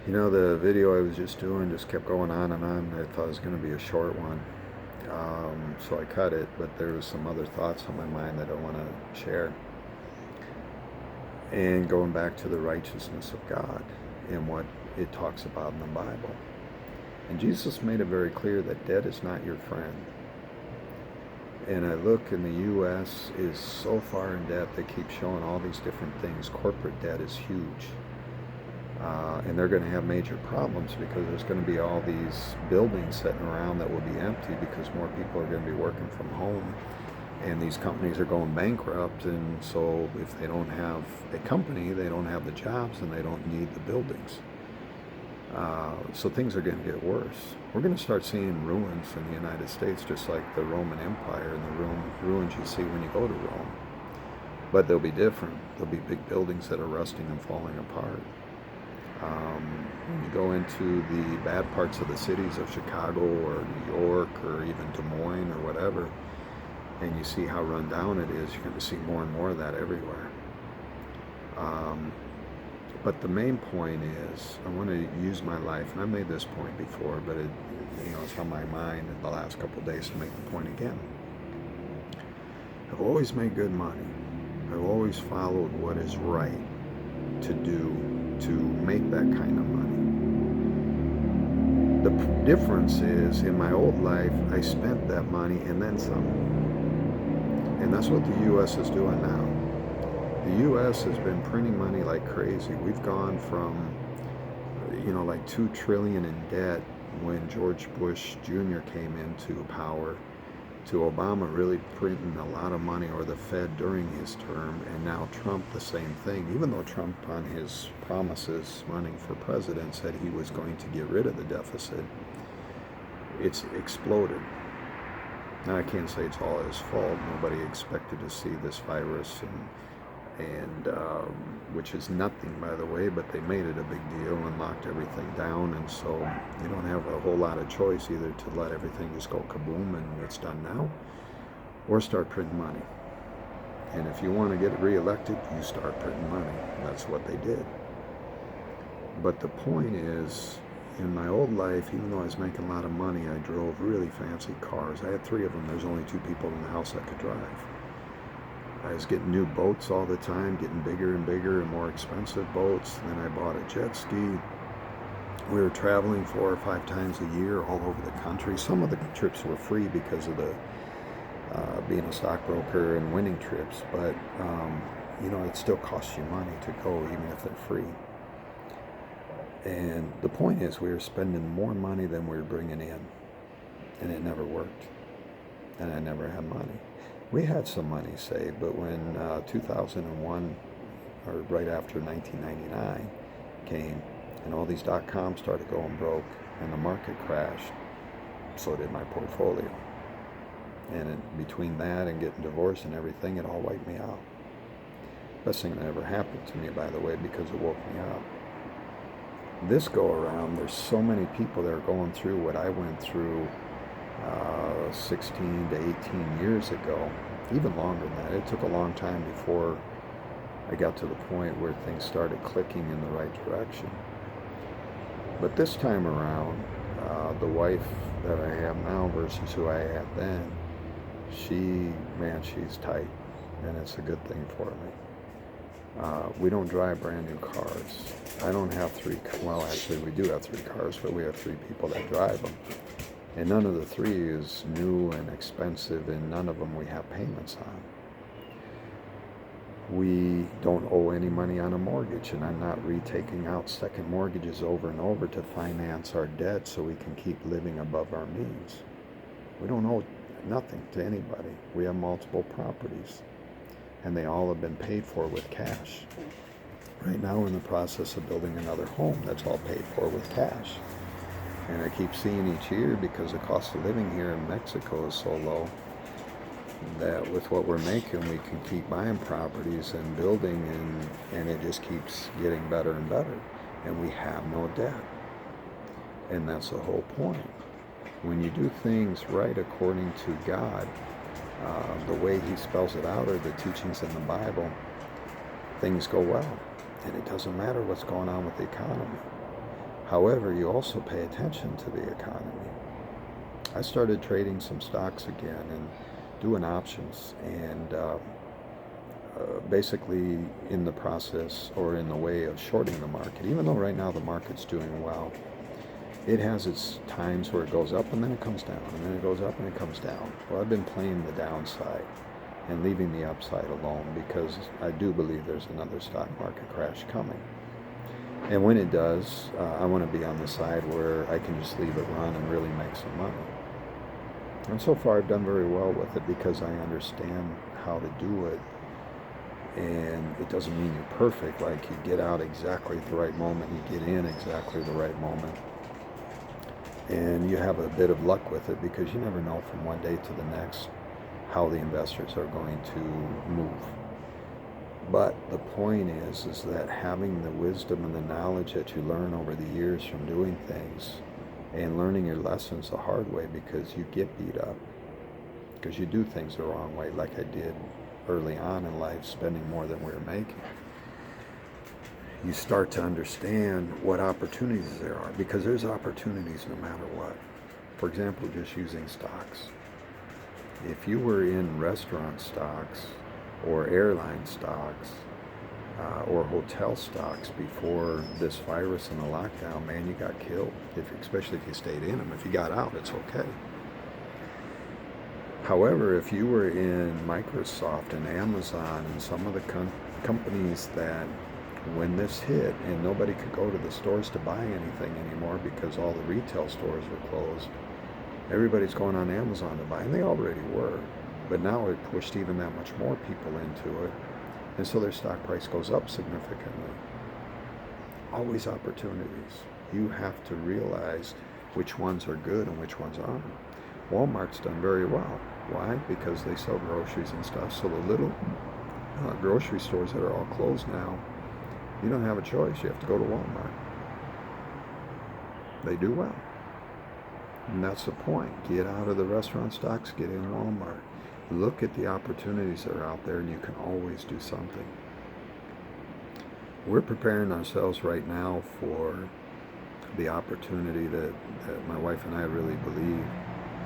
You know, the video I was just doing just kept going on and on. I thought it was going to be a short one. So I cut it, but there was some other thoughts on my mind that I want to share. And going back to the righteousness of God and what it talks about in the Bible. And Jesus made it very clear that debt is not your friend. And I look in the U.S. is so far in debt, they keep showing all these different things. Corporate debt is huge. And they're going to have major problems because there's going to be all these buildings sitting around that will be empty because more people are going to be working from home. And these companies are going bankrupt. And so if they don't have a company, they don't have the jobs and they don't need the buildings. So things are going to get worse. We're going to start seeing ruins in the United States, just like the Roman Empire and the ruins you see when you go to Rome. But they'll be different. There'll be big buildings that are rusting and falling apart. When you go into the bad parts of the cities of Chicago or New York or even Des Moines or whatever, and you see how run down it is, you're going to see more and more of that everywhere. But the main point is, I want to use my life, and I made this point before, but it's on my mind in the last couple of days to make the point again. I've always made good money. I've always followed what is right to do to make that kind of money. The difference is, in my old life, I spent that money and then some. And that's what the U.S. is doing now. The U.S. has been printing money like crazy. We've gone from, like $2 trillion in debt when George Bush Jr. came into power, to Obama really printing a lot of money, or the Fed during his term, and now Trump the same thing. Even though Trump on his promises running for president said he was going to get rid of the deficit, it's exploded. Now I can't say it's all his fault. Nobody expected to see this virus, and which is nothing, by the way, but they made it a big deal and locked everything down, and so you don't have a whole lot of choice, either to let everything just go kaboom and it's done now, or start printing money. And if you want to get reelected, you start printing money. That's what they did. But the point is, in my old life, even though I was making a lot of money, I drove really fancy cars. I had 3 of them. There's only 2 people in the house that could drive. I was getting new boats all the time, getting bigger and bigger and more expensive boats. Then I bought a jet ski. We were traveling 4 or 5 times a year all over the country. Some of the trips were free because of the being a stockbroker and winning trips, but it still costs you money to go, even if they're free. And the point is, we were spending more money than we were bringing in, and it never worked, and I never had money. We had some money saved, but when 2001, or right after 1999 came, and all these .coms started going broke, and the market crashed, so did my portfolio. And between that and getting divorced and everything, it all wiped me out. Best thing that ever happened to me, by the way, because it woke me up. This go around, there's so many people that are going through what I went through 16 to 18 years ago, even longer than that. It took a long time before I got to the point where things started clicking in the right direction. But this time around, the wife that I have now versus who I had then, she's tight, and it's a good thing for me. We don't drive brand new cars. I don't have 3, well, actually we do have 3 cars, but we have 3 people that drive them. And none of the 3 is new and expensive, and none of them we have payments on. We don't owe any money on a mortgage, and I'm not retaking out second mortgages over and over to finance our debt so we can keep living above our means. We don't owe nothing to anybody. We have multiple properties, and they all have been paid for with cash. Right now we're in the process of building another home that's all paid for with cash. And I keep seeing each year, because the cost of living here in Mexico is so low, that with what we're making, we can keep buying properties and building, and it just keeps getting better and better. And we have no debt. And that's the whole point. When you do things right according to God, the way He spells it out, or the teachings in the Bible, things go well. And it doesn't matter what's going on with the economy. However, you also pay attention to the economy. I started trading some stocks again and doing options, and basically in the process or in the way of shorting the market. Even though right now the market's doing well, it has its times where it goes up and then it comes down, and then it goes up and it comes down. Well, I've been playing the downside and leaving the upside alone, because I do believe there's another stock market crash coming. And when it does, I want to be on the side where I can just leave it run and really make some money. And so far I've done very well with it, because I understand how to do it. And it doesn't mean you're perfect, like you get out exactly at the right moment, you get in exactly the right moment. And you have a bit of luck with it, because you never know from one day to the next how the investors are going to move. But the point is that having the wisdom and the knowledge that you learn over the years from doing things, and learning your lessons the hard way, because you get beat up, because you do things the wrong way, like I did early on in life, spending more than we were making. You start to understand what opportunities there are, because there's opportunities no matter what. For example, just using stocks. If you were in restaurant stocks or airline stocks or hotel stocks before this virus and the lockdown, man, you got killed, especially if you stayed in them. If you got out, it's okay. However, if you were in Microsoft and Amazon and some of the companies that, when this hit and nobody could go to the stores to buy anything anymore because all the retail stores were closed, everybody's going on Amazon to buy, and they already were. But now it pushed even that much more people into it, and so their stock price goes up significantly. Always opportunities. You have to realize which ones are good and which ones aren't. Walmart's done very well. Why? Because they sell groceries and stuff. So the little grocery stores that are all closed now, you don't have a choice. You have to go to Walmart. They do well. And that's the point. Get out of the restaurant stocks, get in Walmart. Look at the opportunities that are out there, and you can always do something. We're preparing ourselves right now for the opportunity that my wife and I really believe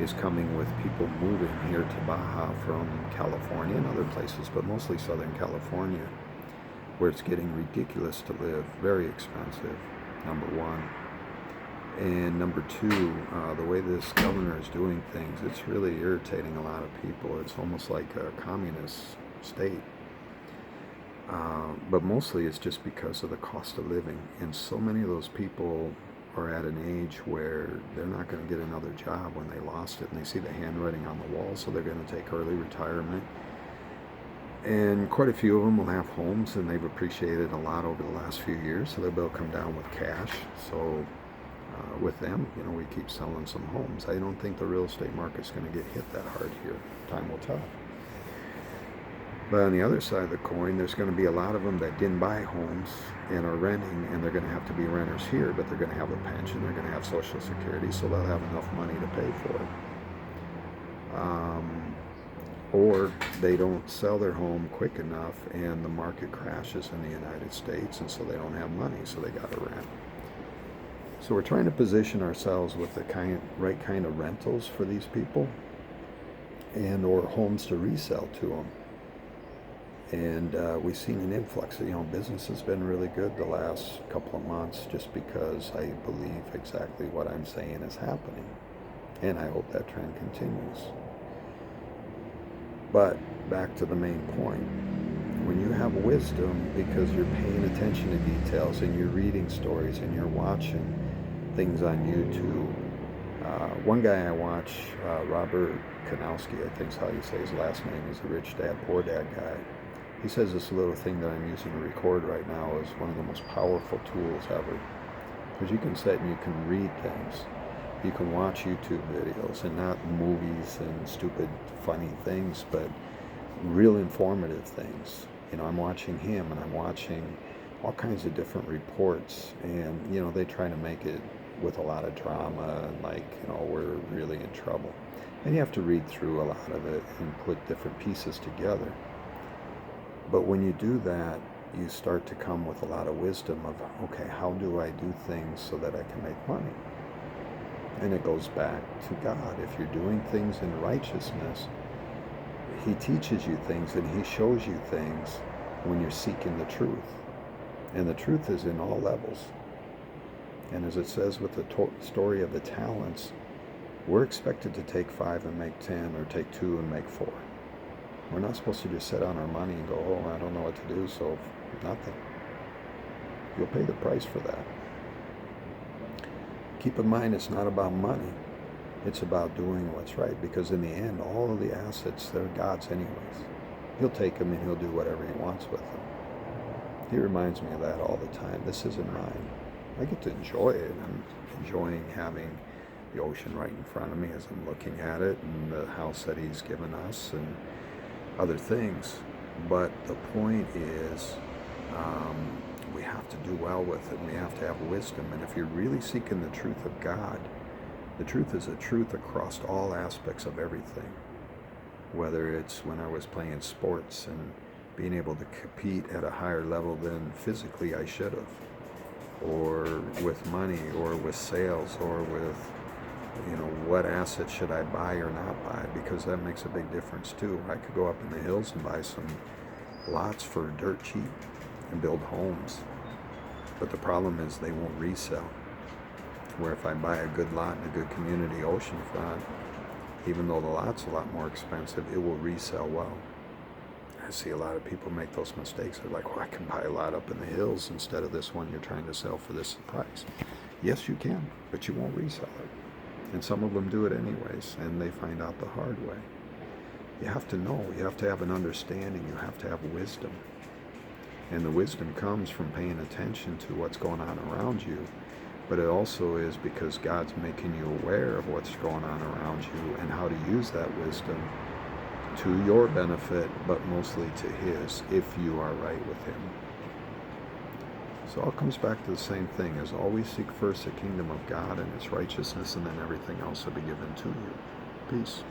is coming with people moving here to Baja from California and other places, but mostly Southern California, where it's getting ridiculous to live, very expensive, number one. And number two, the way this governor is doing things, it's really irritating a lot of people. It's almost like a communist state. But mostly it's just because of the cost of living. And so many of those people are at an age where they're not going to get another job when they lost it, and they see the handwriting on the wall, so they're going to take early retirement. And quite a few of them will have homes, and they've appreciated a lot over the last few years, so their bill come down with cash. So with them, we keep selling some homes. I don't think the real estate market's going to get hit that hard here. Time will tell. But on the other side of the coin, there's going to be a lot of them that didn't buy homes and are renting, and they're going to have to be renters here, but they're going to have a pension, they're going to have Social Security, so they'll have enough money to pay for it. Or they don't sell their home quick enough, and the market crashes in the United States, and so they don't have money, so they got to rent. So we're trying to position ourselves with the right kind of rentals for these people, and or homes to resell to them. And we've seen an influx. Business has been really good the last couple of months, just because I believe exactly what I'm saying is happening. And I hope that trend continues. But back to the main point. When you have wisdom, because you're paying attention to details and you're reading stories and you're watching things on YouTube. One guy I watch, Robert Kanowski, I think is how you say his last name. He's a rich dad, poor dad guy. He says this little thing that I'm using to record right now is one of the most powerful tools ever. Because you can sit and you can read things. You can watch YouTube videos, and not movies and stupid, funny things, but real informative things. I'm watching him, and I'm watching all kinds of different reports, and, they try to make it with a lot of drama, and we're really in trouble. And you have to read through a lot of it and put different pieces together. But when you do that, you start to come with a lot of wisdom of, okay, how do I do things so that I can make money? And it goes back to God. If you're doing things in righteousness, he teaches you things and he shows you things when you're seeking the truth. And the truth is in all levels. And as it says with the story of the talents, we're expected to take 5 and make 10, or take 2 and make 4. We're not supposed to just sit on our money and go, oh, I don't know what to do, so nothing. You'll pay the price for that. Keep in mind, it's not about money. It's about doing what's right, because in the end, all of the assets, they're God's anyways. He'll take them and he'll do whatever he wants with them. He reminds me of that all the time. This isn't mine. I get to enjoy it. I'm enjoying having the ocean right in front of me as I'm looking at it, and the house that he's given us, and other things. But the point is, we have to do well with it, and we have to have wisdom. And if you're really seeking the truth of God, the truth is a truth across all aspects of everything. Whether it's when I was playing sports and being able to compete at a higher level than physically I should have, or with money, or with sales, or with, what assets should I buy or not buy, because that makes a big difference too. I could go up in the hills and buy some lots for dirt cheap and build homes, but the problem is they won't resell. Where if I buy a good lot in a good community oceanfront, even though the lot's a lot more expensive, it will resell well. I see a lot of people make those mistakes. They're like, well, I can buy a lot up in the hills instead of this one you're trying to sell for this price. Yes, you can, but you won't resell it. And some of them do it anyways, and they find out the hard way. You have to know. You have to have an understanding. You have to have wisdom. And the wisdom comes from paying attention to what's going on around you. But it also is because God's making you aware of what's going on around you and how to use that wisdom to your benefit, but mostly to his, if you are right with him. So it all comes back to the same thing, as always seek first the kingdom of God and its righteousness, and then everything else will be given to you. Peace.